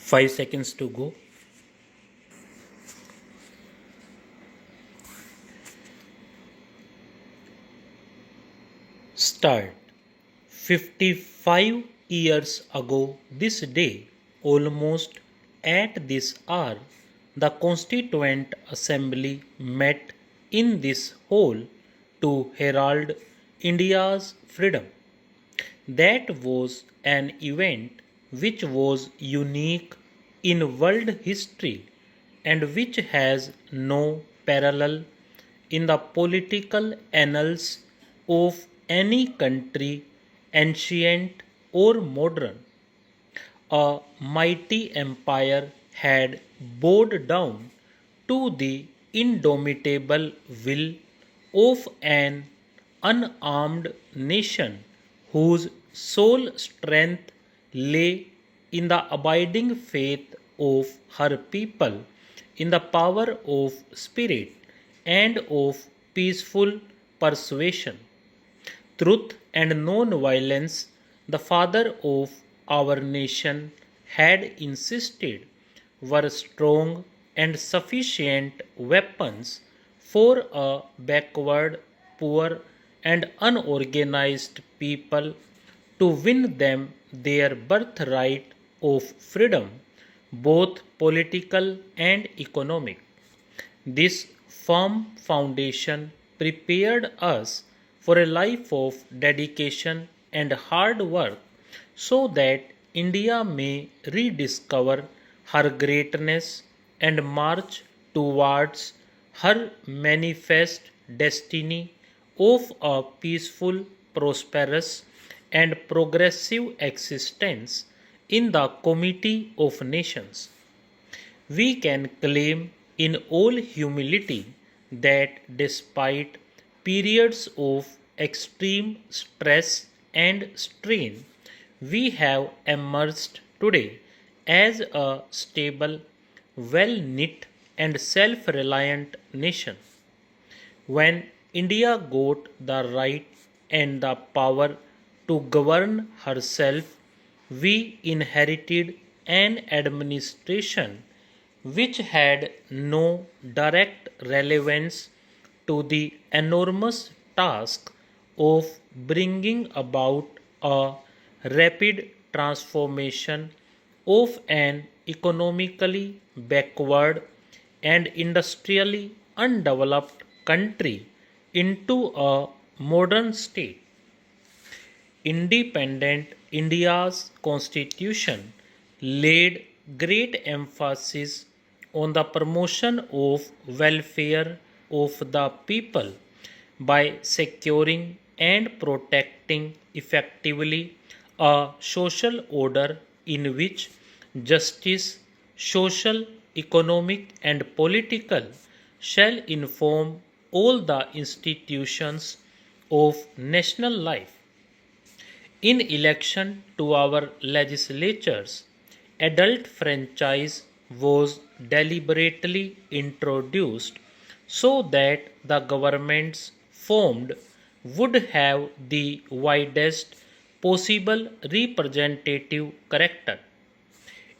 5 seconds to go. Start. 55 years ago this day, almost at this hour, the Constituent Assembly met in this hall to herald India's freedom. That was an event which was unique in world history and which has no parallel in the political annals of any country, ancient or modern. A mighty empire had bowed down to the indomitable will of an unarmed nation whose sole strength lay in the abiding faith of her people, in the power of spirit, and of peaceful persuasion. Truth and non-violence, the father of our nation had insisted, were strong and sufficient weapons for a backward, poor, and unorganized people to win them their birthright of freedom, both political and economic. This firm foundation prepared us for a life of dedication and hard work so that India may rediscover her greatness and march towards her manifest destiny of a peaceful, prosperous, and progressive existence in the Committee of Nations. We can claim in all humility that despite periods of extreme stress and strain, we have emerged today as a stable, well knit, and self reliant nation. When India got the right and the power to govern herself, we inherited an administration which had no direct relevance to the enormous task of bringing about a rapid transformation of an economically backward and industrially undeveloped country into a modern state. Independent India's constitution laid great emphasis on the promotion of welfare of the people by securing and protecting effectively a social order in which justice, social, economic, and political shall inform all the institutions of national life. In election to our legislatures, adult franchise was deliberately introduced so that the governments formed would have the widest possible representative character.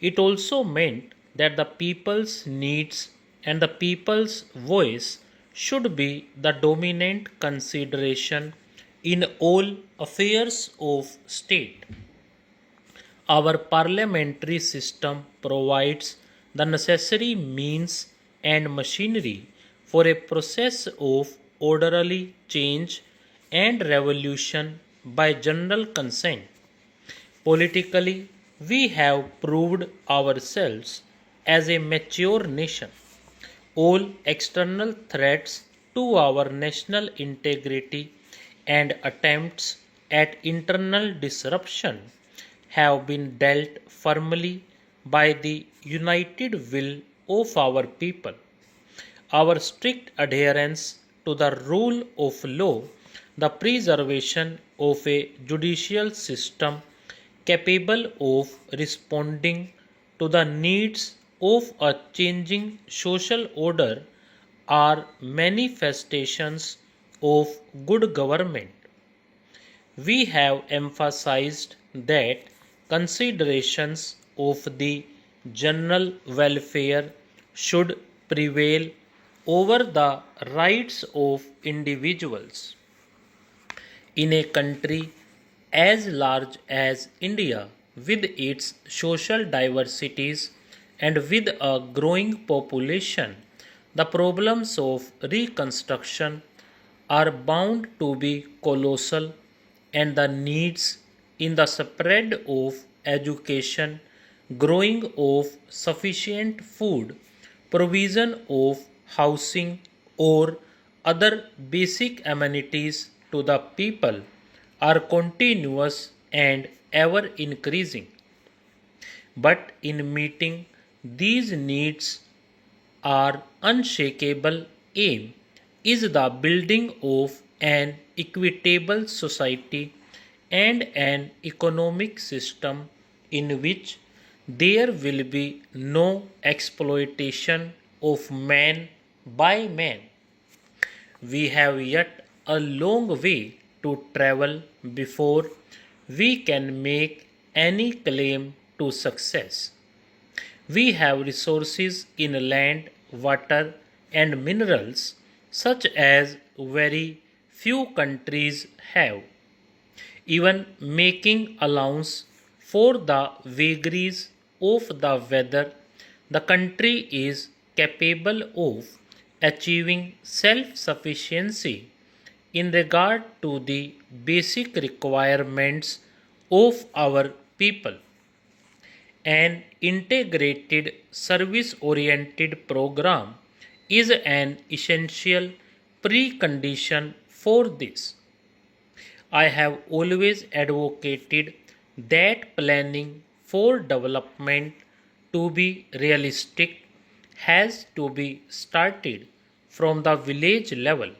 It also meant that the people's needs and the people's voice should be the dominant consideration in all affairs of state. Our parliamentary system provides the necessary means and machinery for a process of orderly change and revolution by general consent. Politically, we have proved ourselves as a mature nation. All external threats to our national integrity and attempts at internal disruption have been dealt firmly by the united will of our people. Our strict adherence to the rule of law, the preservation of a judicial system capable of responding to the needs of a changing social order are manifestations of good government. We have emphasized that considerations of the general welfare should prevail over the rights of individuals. In a country as large as India, with its social diversities and with a growing population, the problems of reconstruction are bound to be colossal, and the needs in the spread of education, growing of sufficient food, provision of housing, or other basic amenities to the people are continuous and ever increasing. But in meeting these needs, our unshakable aim is the building of an equitable society and an economic system in which there will be no exploitation of man by man. We have yet a long way to travel before we can make any claim to success. We have resources in land, water, and minerals such as very few countries have. Even making allowance for the vagaries of the weather, the country is capable of achieving self sufficiency in regard to the basic requirements of our people. An integrated service oriented program is an essential precondition for this. I have always advocated that planning for development to be realistic has to be started from the village level.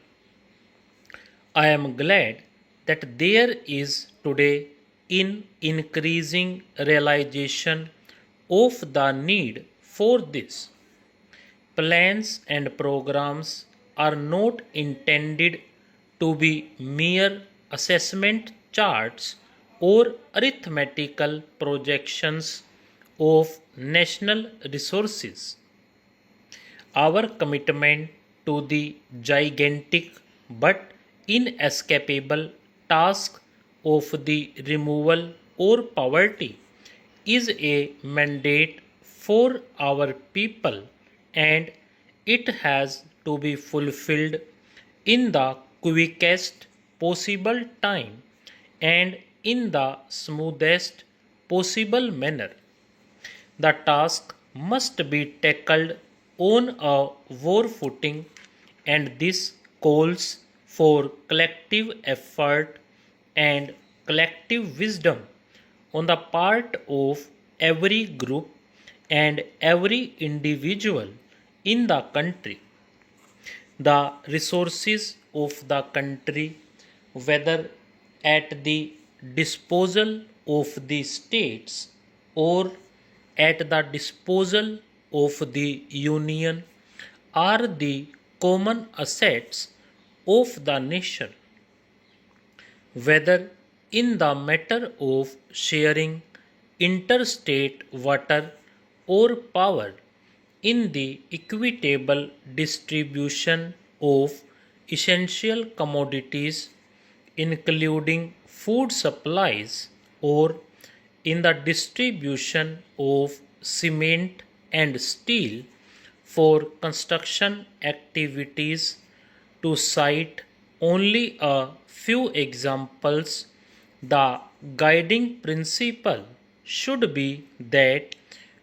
I am glad that there is today in increasing realization of the need for this. Plans and programs are not intended to be mere assessment charts or arithmetical projections of national resources. Our commitment to the gigantic but inescapable task of the removal of poverty is a mandate for our people, and it has to be fulfilled in the quickest possible time and in the smoothest possible manner. The task must be tackled on a war footing, and this calls for collective effort and collective wisdom on the part of every group and every individual in the country. The resources of the country, whether at the disposal of the states or at the disposal of the union, are the common assets of the nation. Whether in the matter of sharing interstate water or power, in the equitable distribution of essential commodities, including food supplies, or in the distribution of cement and steel for construction activities, to cite only a few examples, the guiding principle should be that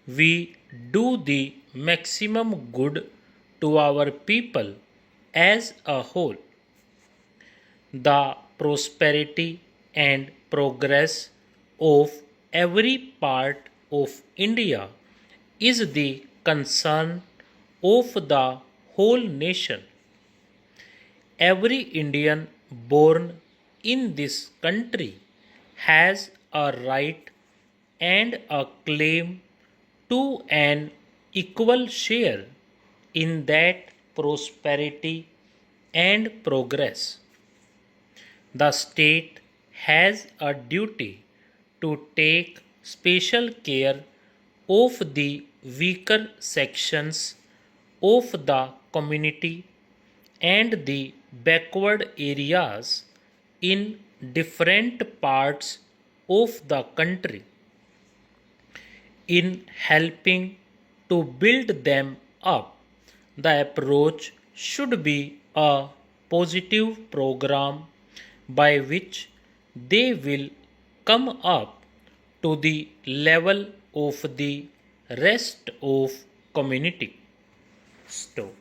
we do the maximum good to our people as a whole. The prosperity and progress of every part of India is the concern of the whole nation. Every Indian born in this country has a right and a claim to an equal share in that prosperity and progress. The state has a duty to take special care of the weaker sections of the community and the backward areas in different parts of the country. In helping to build them up, the approach should be a positive program by which they will come up to the level of the rest of community. Stop.